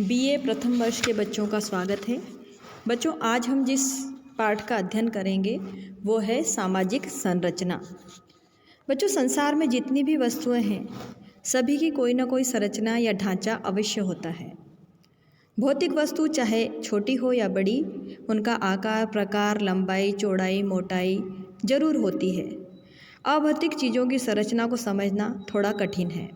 BA प्रथम वर्ष के बच्चों का स्वागत है। बच्चों, आज हम जिस पाठ का अध्ययन करेंगे वो है सामाजिक संरचना। बच्चों, संसार में जितनी भी वस्तुएं हैं सभी की कोई ना कोई संरचना या ढांचा अवश्य होता है। भौतिक वस्तु चाहे छोटी हो या बड़ी, उनका आकार, प्रकार, लंबाई, चौड़ाई, मोटाई जरूर होती है। अभौतिक चीज़ों की संरचना को समझना थोड़ा कठिन है।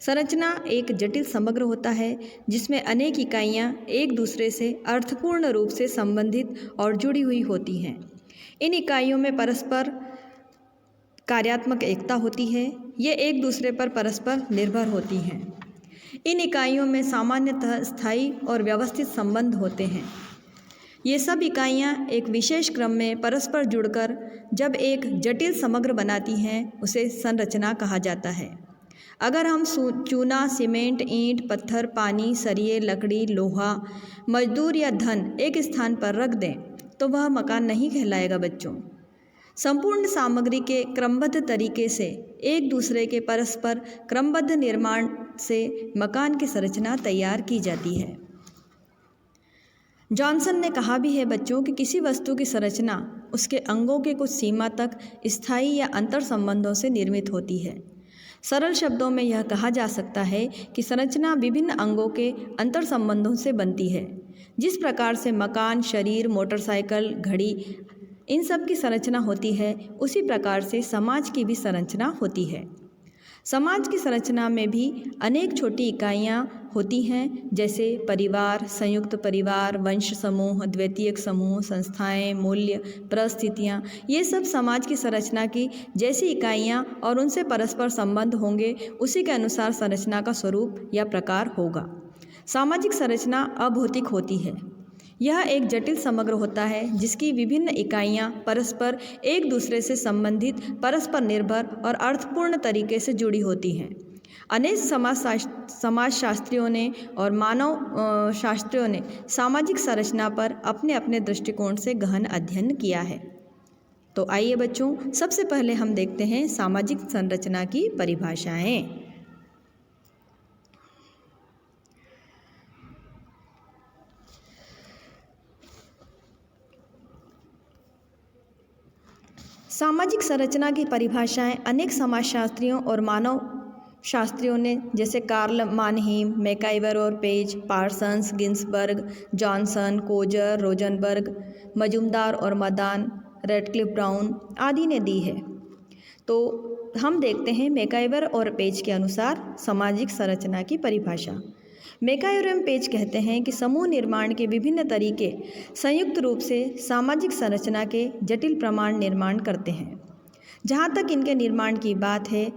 संरचना एक जटिल समग्र होता है जिसमें अनेक इकाइयाँ एक दूसरे से अर्थपूर्ण रूप से संबंधित और जुड़ी हुई होती हैं। इन इकाइयों में परस्पर कार्यात्मक एकता होती है। ये एक दूसरे पर परस्पर निर्भर होती हैं। इन इकाइयों में सामान्यतः स्थायी और व्यवस्थित संबंध होते हैं। ये सब इकाइयाँ एक विशेष क्रम में परस्पर जुड़कर जब एक जटिल समग्र बनाती हैं उसे संरचना कहा जाता है। अगर हम चूना, सीमेंट, ईंट, पत्थर, पानी, सरिये, लकड़ी, लोहा, मजदूर या धन एक स्थान पर रख दें तो वह मकान नहीं कहलाएगा। बच्चों, संपूर्ण सामग्री के क्रमबद्ध तरीके से एक दूसरे के परस्पर क्रमबद्ध निर्माण से मकान की संरचना तैयार की जाती है। जॉनसन ने कहा भी है बच्चों कि किसी वस्तु की संरचना उसके अंगों के कुछ सीमा तक स्थायी या अंतर संबंधों से निर्मित होती है। सरल शब्दों में यह कहा जा सकता है कि संरचना विभिन्न अंगों के अंतर संबंधों से बनती है। जिस प्रकार से मकान, शरीर, मोटरसाइकिल, घड़ी, इन सब की संरचना होती है, उसी प्रकार से समाज की भी संरचना होती है। समाज की संरचना में भी अनेक छोटी इकाइयाँ होती हैं, जैसे परिवार, संयुक्त परिवार, वंश समूह, द्वितीयक समूह, संस्थाएं, मूल्य, परिस्थितियाँ, ये सब समाज की संरचना की जैसी इकाइयाँ और उनसे परस्पर संबंध होंगे, उसी के अनुसार संरचना का स्वरूप या प्रकार होगा। सामाजिक संरचना अभौतिक होती है। यह एक जटिल समग्र होता है जिसकी विभिन्न इकाइयाँ परस्पर एक दूसरे से संबंधित, परस्पर निर्भर और अर्थपूर्ण तरीके से जुड़ी होती हैं। अनेक समाजशास्त्रियों ने और मानव शास्त्रियों ने सामाजिक संरचना पर अपने अपने दृष्टिकोण से गहन अध्ययन किया है। तो आइए बच्चों, सबसे पहले हम देखते हैं सामाजिक संरचना की परिभाषाएं। सामाजिक संरचना की परिभाषाएं अनेक समाजशास्त्रियों और मानव शास्त्रियों ने, जैसे कार्ल मानहीम, मैकाइवर और Page, Parsons, Ginsberg, Johnson, Coser, Rosenberg, Majumdar और मदान, रेडक्लिफ ब्राउन आदि ने दी है। तो हम देखते हैं मैकाइवर और पेज के अनुसार सामाजिक संरचना की परिभाषा। मैकाइवर एवं पेज कहते हैं कि समूह निर्माण के विभिन्न तरीके संयुक्त रूप से सामाजिक संरचना के जटिल प्रमाण निर्माण करते हैं। जहाँ तक इनके निर्माण की बात है,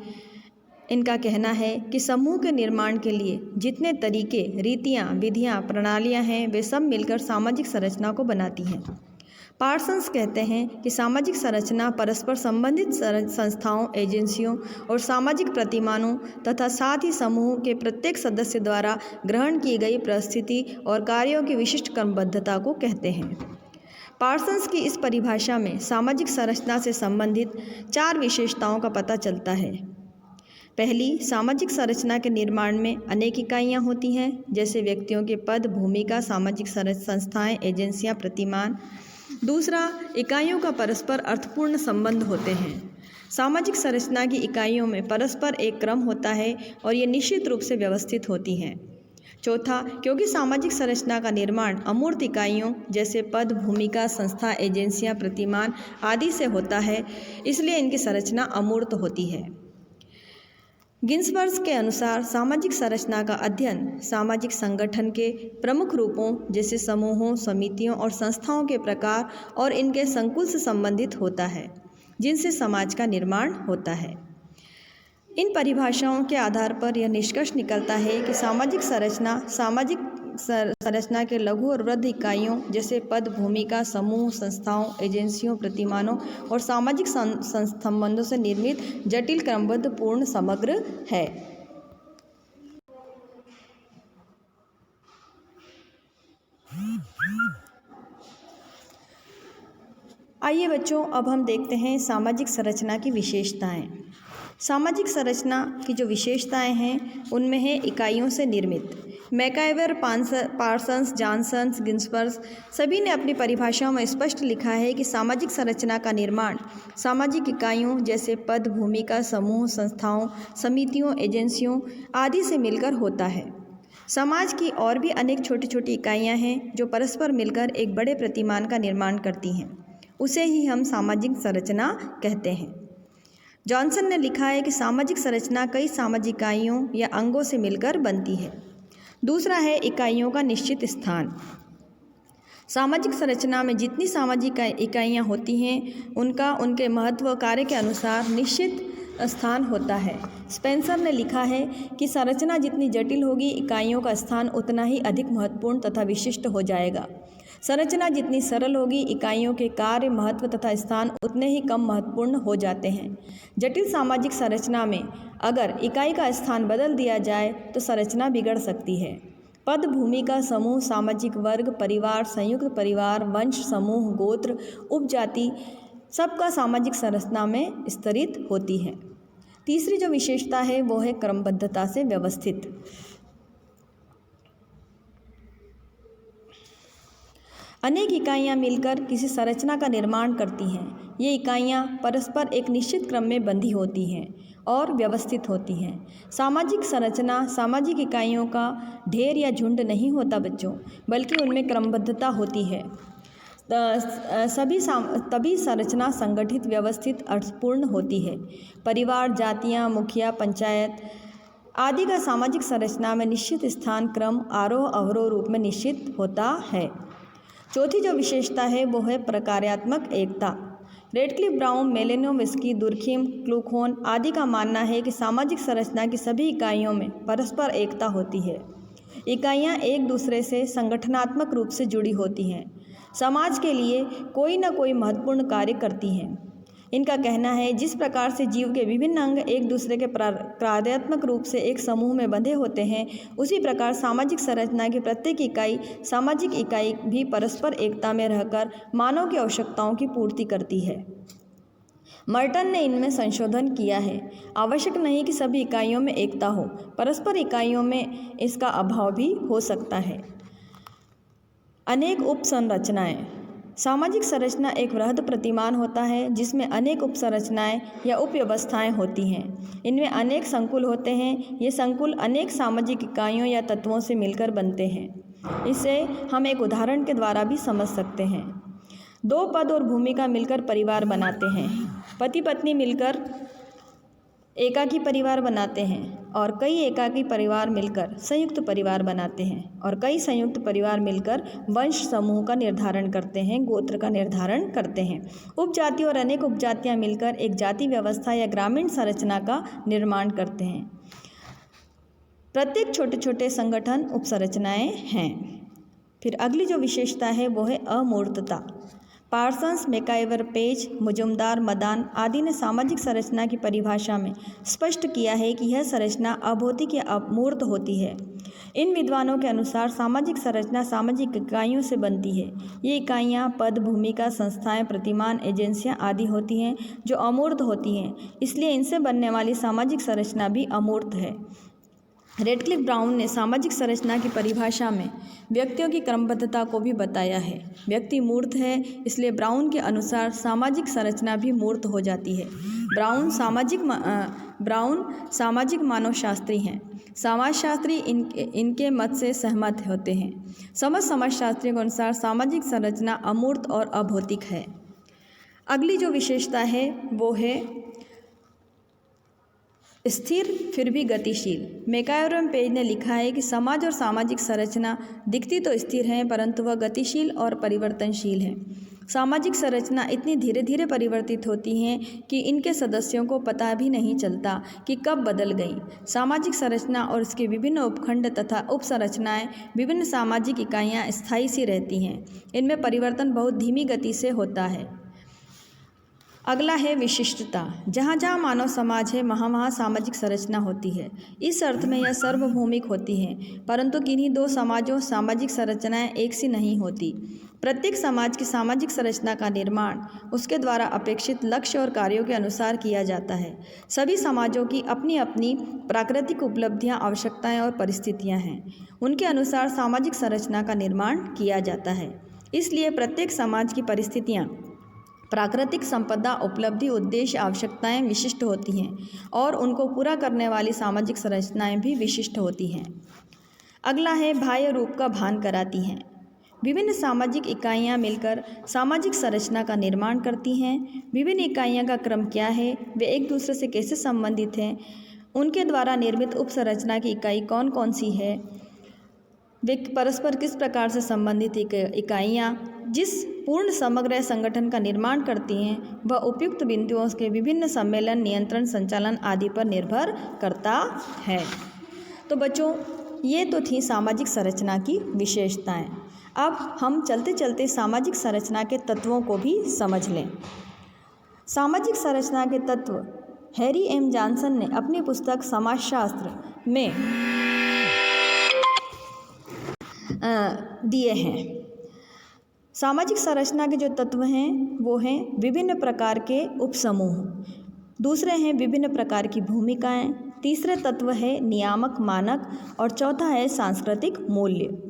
इनका कहना है कि समूह के निर्माण के लिए जितने तरीके, रीतियाँ, विधियाँ, प्रणालियाँ हैं, वे सब मिलकर सामाजिक संरचना को बनाती हैं। पार्सन्स कहते हैं कि सामाजिक संरचना परस्पर संबंधित संस्थाओं, एजेंसियों और सामाजिक प्रतिमानों तथा साथ ही समूह के प्रत्येक सदस्य द्वारा ग्रहण की गई परिस्थिति और कार्यों की विशिष्ट क्रमबद्धता को कहते हैं। पार्सन्स की इस परिभाषा में सामाजिक संरचना से संबंधित 4 विशेषताओं का पता चलता है। पहली, सामाजिक संरचना के निर्माण में अनेक इकाइयाँ होती हैं, जैसे व्यक्तियों के पद, भूमिका, सामाजिक संस्थाएं, एजेंसियाँ, प्रतिमान। दूसरा, इकाइयों का परस्पर अर्थपूर्ण संबंध होते हैं। सामाजिक संरचना की इकाइयों में परस्पर एक क्रम होता है और ये निश्चित रूप से व्यवस्थित होती हैं। चौथा, क्योंकि सामाजिक संरचना का निर्माण अमूर्त इकाइयों जैसे पद, भूमिका, संस्था, एजेंसियाँ, प्रतिमान आदि से होता है, इसलिए इनकी संरचना अमूर्त होती है। गिन्सबर्ग के अनुसार सामाजिक संरचना का अध्ययन सामाजिक संगठन के प्रमुख रूपों जैसे समूहों, समितियों और संस्थाओं के प्रकार और इनके संकुल से संबंधित होता है, जिनसे समाज का निर्माण होता है। इन परिभाषाओं के आधार पर यह निष्कर्ष निकलता है कि सामाजिक संरचना के लघु और वृहद इकाइयों जैसे पद, भूमिका, समूह, संस्थाओं, एजेंसियों, प्रतिमानों और सामाजिक संबंधों से निर्मित जटिल, क्रमबद्ध, पूर्ण, समग्र है। आइए बच्चों, अब हम देखते हैं सामाजिक संरचना की विशेषताएं। सामाजिक संरचना की जो विशेषताएं हैं उनमें है इकाइयों से निर्मित। मैकाइवर, पार्सन्स, जॉनसन, गिन्सबर्ग सभी ने अपनी परिभाषाओं में स्पष्ट लिखा है कि सामाजिक संरचना का निर्माण सामाजिक इकाइयों जैसे पद, भूमिका, समूह, संस्थाओं, समितियों, एजेंसियों आदि से मिलकर होता है। समाज की और भी अनेक छोटी छोटी इकाइयाँ हैं जो परस्पर मिलकर एक बड़े प्रतिमान का निर्माण करती हैं। उसे ही हम सामाजिक संरचना कहते हैं। जॉनसन ने लिखा है कि सामाजिक संरचना कई सामाजिक इकाइयों या अंगों से मिलकर बनती है। दूसरा है इकाइयों का निश्चित स्थान। सामाजिक संरचना में जितनी सामाजिक इकाइयाँ होती हैं उनका उनके महत्व कार्य के अनुसार निश्चित स्थान होता है। स्पेंसर ने लिखा है कि संरचना जितनी जटिल होगी, इकाइयों का स्थान उतना ही अधिक महत्वपूर्ण तथा विशिष्ट हो जाएगा। संरचना जितनी सरल होगी, इकाइयों के कार्य, महत्व तथा स्थान उतने ही कम महत्वपूर्ण हो जाते हैं। जटिल सामाजिक संरचना में अगर इकाई का स्थान बदल दिया जाए तो संरचना बिगड़ सकती है। पद, भूमिका, समूह, सामाजिक वर्ग, परिवार, संयुक्त परिवार, वंश, समूह, गोत्र, उपजाति सबका सामाजिक संरचना में स्तरित होती है। तीसरी जो विशेषता है वो है क्रमबद्धता से व्यवस्थित। अनेक इकाइयाँ मिलकर किसी संरचना का निर्माण करती हैं। ये इकाइयाँ परस्पर एक निश्चित क्रम में बंधी होती हैं और व्यवस्थित होती हैं। सामाजिक संरचना सामाजिक इकाइयों का ढेर या झुंड नहीं होता बच्चों, बल्कि उनमें क्रमबद्धता होती है। तभी संरचना संगठित, व्यवस्थित, अर्थपूर्ण होती है। परिवार, जातियाँ, मुखिया, पंचायत आदि का सामाजिक संरचना में निश्चित स्थान, क्रम, आरोह अवरोह रूप में निश्चित होता है। चौथी जो विशेषता है वो है प्रकार्यात्मक एकता। रेडक्लिफ ब्राउन, मेलिनोव्स्की, दुर्खिम, क्लूखोन आदि का मानना है कि सामाजिक संरचना की सभी इकाइयों में परस्पर एकता होती है। इकाइयाँ एक दूसरे से संगठनात्मक रूप से जुड़ी होती हैं, समाज के लिए कोई न कोई महत्वपूर्ण कार्य करती हैं। इनका कहना है जिस प्रकार से जीव के विभिन्न अंग एक दूसरे के कार्यात्मक रूप से एक समूह में बंधे होते हैं, उसी प्रकार सामाजिक संरचना की प्रत्येक इकाई सामाजिक इकाई भी परस्पर एकता में रहकर मानव की आवश्यकताओं की पूर्ति करती है। मर्टन ने इनमें संशोधन किया है। आवश्यक नहीं कि सभी इकाइयों में एकता हो, परस्पर इकाइयों में इसका अभाव भी हो सकता है। अनेक उपसंरचनाएं। सामाजिक संरचना एक वृहद प्रतिमान होता है जिसमें अनेक उपसंरचनाएं या उपव्यवस्थाएं होती हैं। इनमें अनेक संकुल होते हैं। ये संकुल अनेक सामाजिक इकाइयों या तत्वों से मिलकर बनते हैं। इसे हम एक उदाहरण के द्वारा भी समझ सकते हैं। दो पद और भूमिका मिलकर परिवार बनाते हैं। पति पत्नी मिलकर एकाकी परिवार बनाते हैं और कई एकाकी परिवार मिलकर संयुक्त परिवार बनाते हैं और कई संयुक्त परिवार मिलकर वंश समूह का निर्धारण करते हैं, गोत्र का निर्धारण करते हैं। उपजाति और अनेक उपजातियां मिलकर एक जाति व्यवस्था या ग्रामीण संरचना का निर्माण करते हैं। प्रत्येक छोटे छोटे संगठन उपसंरचनाएं हैं। फिर अगली जो विशेषता है वो है अमूर्तता। Parsons, MacIver, Page, Majumdar, Madan आदि ने सामाजिक संरचना की परिभाषा में स्पष्ट किया है कि यह संरचना अभौतिक या अमूर्त होती है। इन विद्वानों के अनुसार सामाजिक संरचना सामाजिक इकाइयों से बनती है। ये इकाइयाँ पद, भूमिका, संस्थाएं, प्रतिमान, एजेंसियाँ आदि होती हैं जो अमूर्त होती हैं, इसलिए इनसे बनने वाली सामाजिक संरचना भी अमूर्त है। रेडक्लिफ ब्राउन ने सामाजिक संरचना की परिभाषा में व्यक्तियों की क्रमबद्धता को भी बताया है। व्यक्ति मूर्त है, इसलिए ब्राउन के अनुसार सामाजिक संरचना भी मूर्त हो जाती है। ब्राउन सामाजिक मानवशास्त्री हैं। समाजशास्त्री इनके मत से सहमत होते हैं। समाजशास्त्रियों के अनुसार सामाजिक संरचना अमूर्त और अभौतिक है। अगली जो विशेषता है वो है स्थिर फिर भी गतिशील। मैकाइवर और पेज ने लिखा है कि समाज और सामाजिक संरचना दिखती तो स्थिर हैं, परंतु वह गतिशील और परिवर्तनशील है। सामाजिक संरचना इतनी धीरे धीरे परिवर्तित होती हैं कि इनके सदस्यों को पता भी नहीं चलता कि कब बदल गई। सामाजिक संरचना और इसके विभिन्न उपखंड तथा उपसंरचनाएं, विभिन्न सामाजिक इकाइयाँ स्थायी सी रहती हैं। इनमें परिवर्तन बहुत धीमी गति से होता है। अगला है विशिष्टता। जहाँ जहाँ मानव समाज है वहाँ वहाँ सामाजिक संरचना होती है। इस अर्थ में यह सार्वभौमिक होती है, परंतु किन्हीं दो समाजों सामाजिक संरचनाएं एक सी नहीं होती। प्रत्येक समाज की सामाजिक संरचना का निर्माण उसके द्वारा अपेक्षित लक्ष्य और कार्यों के अनुसार किया जाता है। सभी समाजों की अपनी अपनी प्राकृतिक उपलब्धियां, आवश्यकताएं और परिस्थितियां हैं। उनके अनुसार सामाजिक संरचना का निर्माण किया जाता है। इसलिए प्रत्येक समाज की परिस्थितियां, प्राकृतिक संपदा, उपलब्धि, उद्देश्य, आवश्यकताएं विशिष्ट होती हैं और उनको पूरा करने वाली सामाजिक संरचनाएं भी विशिष्ट होती हैं। अगला है बाह्य रूप का भान कराती हैं। विभिन्न सामाजिक इकाइयां मिलकर सामाजिक संरचना का निर्माण करती हैं। विभिन्न इकाइयों का क्रम क्या है, वे एक दूसरे से कैसे संबंधित हैं, उनके द्वारा निर्मित उपसंरचना की इकाई कौन कौन सी है, वे परस्पर किस प्रकार से संबंधित इकाइयां जिस पूर्ण समग्र संगठन का निर्माण करती हैं, वह उपयुक्त बिंदुओं के विभिन्न सम्मेलन, नियंत्रण, संचालन आदि पर निर्भर करता है। तो बच्चों, ये तो थी सामाजिक संरचना की विशेषताएं। अब हम चलते चलते सामाजिक संरचना के तत्वों को भी समझ लें। सामाजिक संरचना के तत्व हैरी एम जॉनसन ने अपनी पुस्तक समाजशास्त्र में दिए हैं। सामाजिक संरचना के जो तत्व हैं वो हैं विभिन्न प्रकार के उपसमूह, दूसरे हैं विभिन्न प्रकार की भूमिकाएं, तीसरे तत्व है नियामक मानक और चौथा है सांस्कृतिक मूल्य।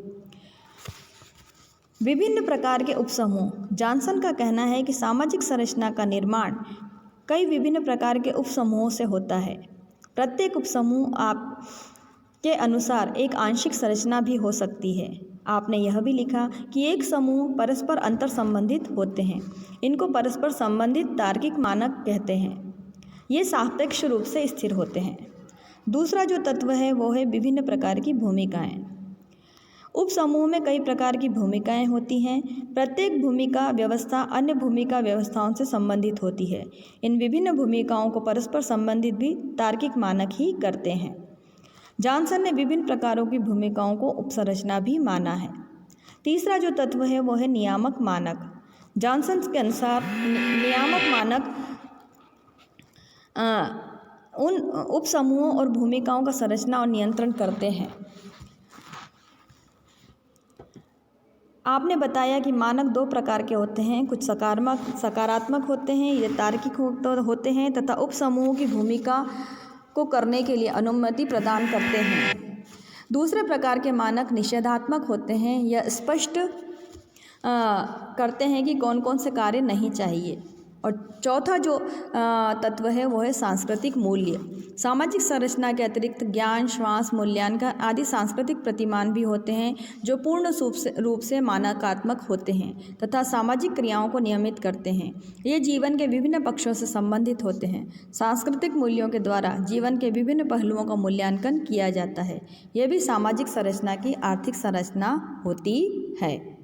विभिन्न प्रकार के उपसमूह। जॉनसन का कहना है कि सामाजिक संरचना का निर्माण कई विभिन्न प्रकार के उपसमूहों से होता है। प्रत्येक उपसमूह आप के अनुसार एक आंशिक संरचना भी हो सकती है। आपने यह भी लिखा कि एक समूह परस्पर अंतर संबंधित होते हैं। इनको परस्पर संबंधित तार्किक मानक कहते हैं। ये सापेक्ष रूप से स्थिर होते हैं। दूसरा जो तत्व है वो है विभिन्न प्रकार की भूमिकाएं। उपसमूह में कई प्रकार की भूमिकाएं होती हैं। प्रत्येक भूमिका व्यवस्था अन्य भूमिका व्यवस्थाओं से संबंधित होती है। इन विभिन्न भूमिकाओं को परस्पर संबंधित भी तार्किक मानक ही करते हैं। जॉनसन ने विभिन्न प्रकारों की भूमिकाओं को उपसंरचना भी माना है। तीसरा जो तत्व है वो है नियामक मानक। जॉनसन के अनुसार नियामक मानक उन उपसमूहों और भूमिकाओं का संरचना और नियंत्रण करते हैं। आपने बताया कि मानक दो प्रकार के होते हैं, कुछ सकारात्मक होते हैं, ये तार्किक होते हैं तथा उपसमूहों की भूमिका को करने के लिए अनुमति प्रदान करते हैं। दूसरे प्रकार के मानक निषेधात्मक होते हैं, यह स्पष्ट करते हैं कि कौन कौन से कार्य नहीं चाहिए। और चौथा जो तत्व है वो है सांस्कृतिक मूल्य। सामाजिक संरचना के अतिरिक्त ज्ञान, श्वास, मूल्यांकन आदि सांस्कृतिक प्रतिमान भी होते हैं जो पूर्ण रूप से मानकात्मक होते हैं तथा सामाजिक क्रियाओं को नियमित करते हैं। ये जीवन के विभिन्न पक्षों से संबंधित होते हैं। सांस्कृतिक मूल्यों के द्वारा जीवन के विभिन्न पहलुओं का मूल्यांकन किया जाता है। यह भी सामाजिक संरचना की आर्थिक संरचना होती है।